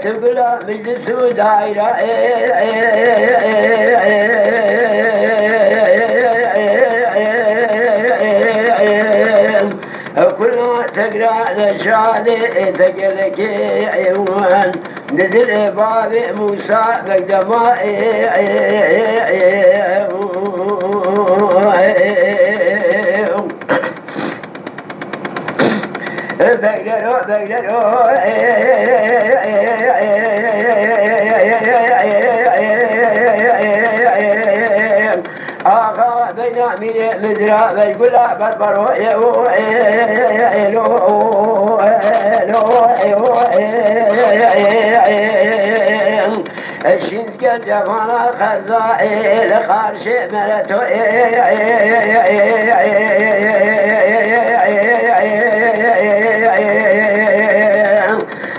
تقول مجلس ودايرة كل تقرأ لشالي تقلك عيوان نزل باب موسى بقدماء بقدروا آخا بنامي مزرع بيقولا بربرو الشيز قد جفانا خزائل خارش ملتو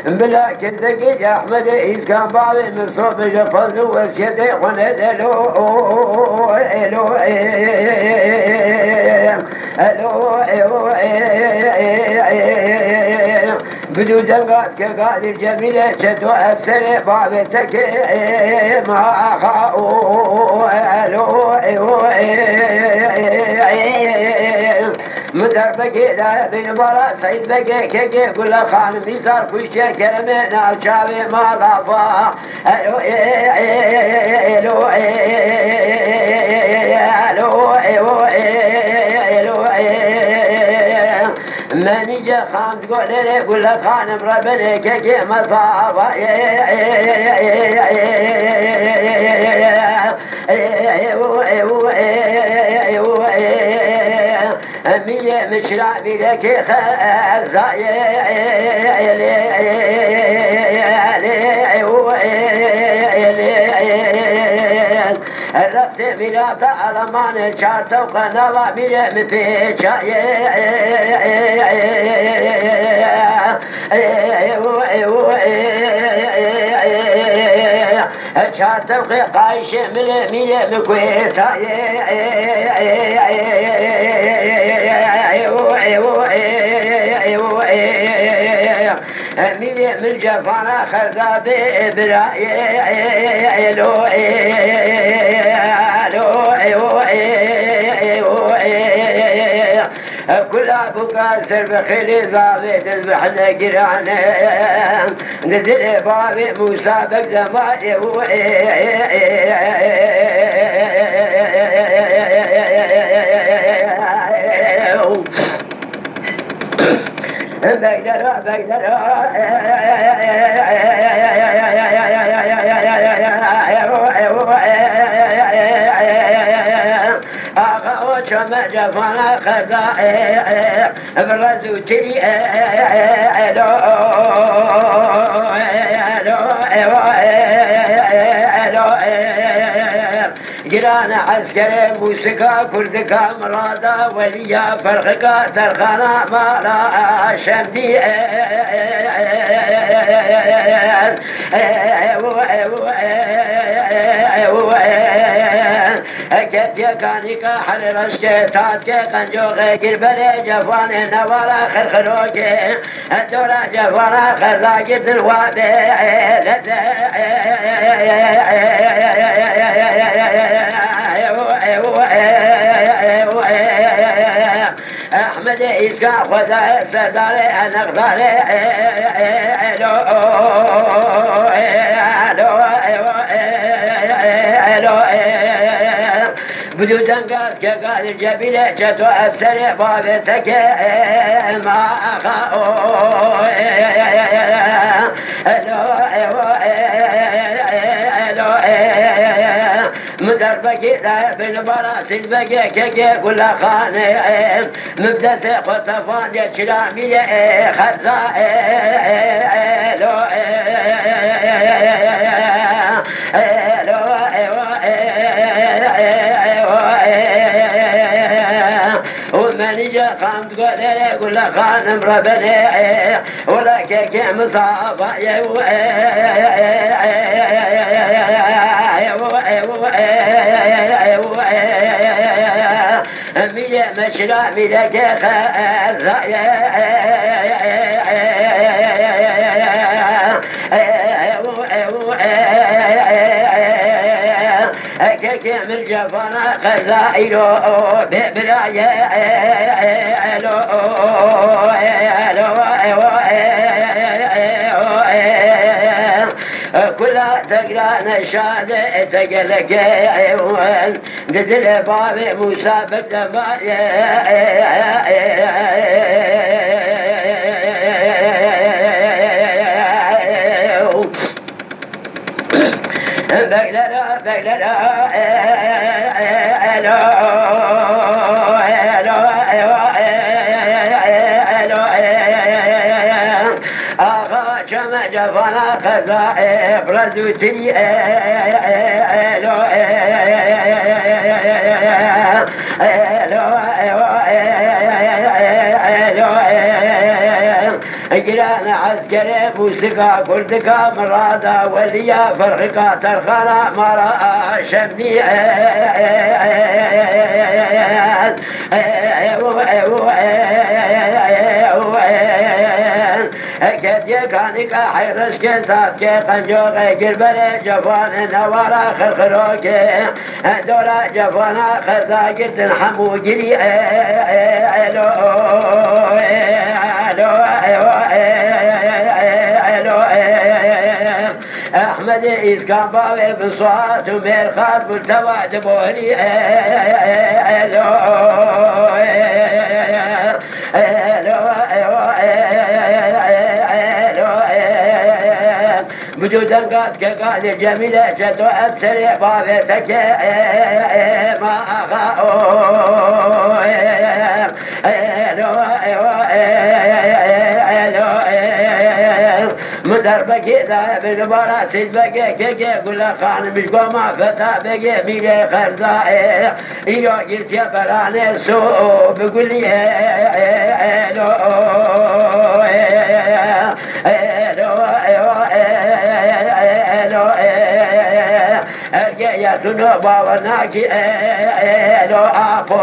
بلا كذا يا احمد إذ كان بابي مصوب جفل وسيدي وندلو بدو دلقات كقال الجميلة شدو أكثر بابتك مع أخاؤه مدربك لا بين برا سيد بقى كي كل خان ميزار كوشة كلمة نارشابي ما ضافا من جا خان تقول لي كل خان مربني كي مصافا أمي مشرع بلك خزايا الرقص بلا تعلمان شارت وقنوا بلا مفيشا شارت وقايش ملا مكويسا من جفانا خزادي براي كل أبوك أسر بخيلي ضابط المحنة قرانا نزل بابي موسى بقدماء شما جفانا خزائر برزوتي جيران عسكري موسيقى كردكا مرادا وليا فرقكا ترخانا مالا شمدي كتيا كانيكا حل رشتات كي قنجوغي كربلي جفاني نوالا خرخروكي الدورة جفانا خرزاكي تلوابي أحمد إسكا خدا سرداري أنقداري بدو تنقاس كقال الجبيلة جتو أبسر بابتك ما أخاؤه مدربك لا بالبراس البقى كي كل خانة مبدأ خطفان يتشرامي خزائل خان تقول له خان ربنا ولا كيك مصابة مية مشرا مية كخال كيك من جفنا خزائلو ببرايا كلها تقرأ نشاد تقلق قدر باب موسى بالدماء جفنا خزائف ردوتي جيران عسكري موسيقى كردكا مرادا وليا فرقا ترخانا مرا شمني كانك حيرس كتاب كقنجوق قربل جفان نوارا خرخروك دورا جفانا خزاقر تنحمو جري أحمد إسكان باوي بصوات وميرخات بالتوات بوري بجودا قاد كقاد جميلة جدو أبسر بابتك ما أخاؤ مدربك إذا بالبارا سيدبك كيكي قل خان مش قوما فتا بقي ميلي خرزائي إيو قلت يا براني سوء بقولي يا سنوبا وناكي لو أبو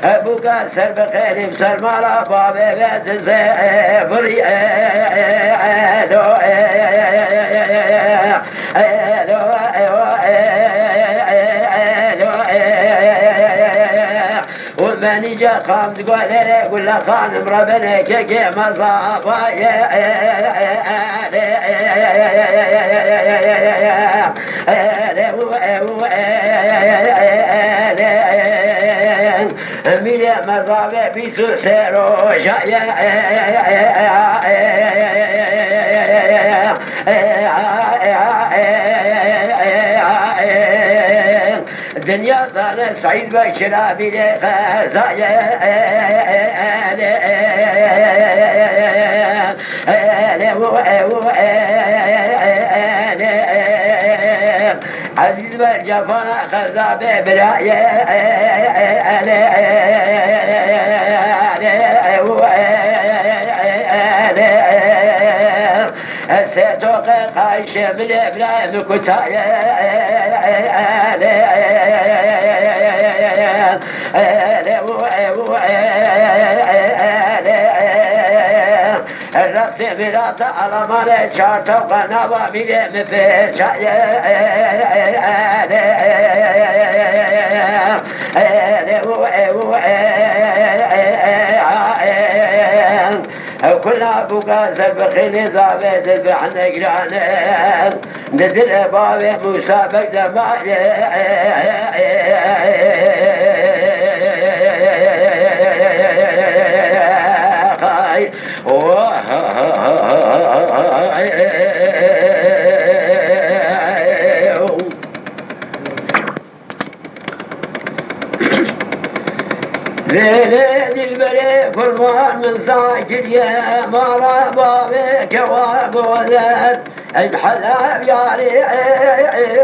أبوك سر بخير بسر مالا بابي بيت زيفري ومن جا قام تقول لي قل له خانم ربنا كيكي مصابا ميلي مصابا بيسو سيرو شايا الدنيا صار سعيد بشرا بلي خزايا عزيز بالجفنا خزابي برايا سيتوق خايش بالإبراهيم كتايا الرقص بلاطة على مالي شارتوق نوا بلي مفيشايا كل أبوك سبخيني ضابط البحن قرانا نزل بابي موسى بقدماء ليلة البريء كل من ساكر يا مرا بابك وابولد الحلاب يا ريعي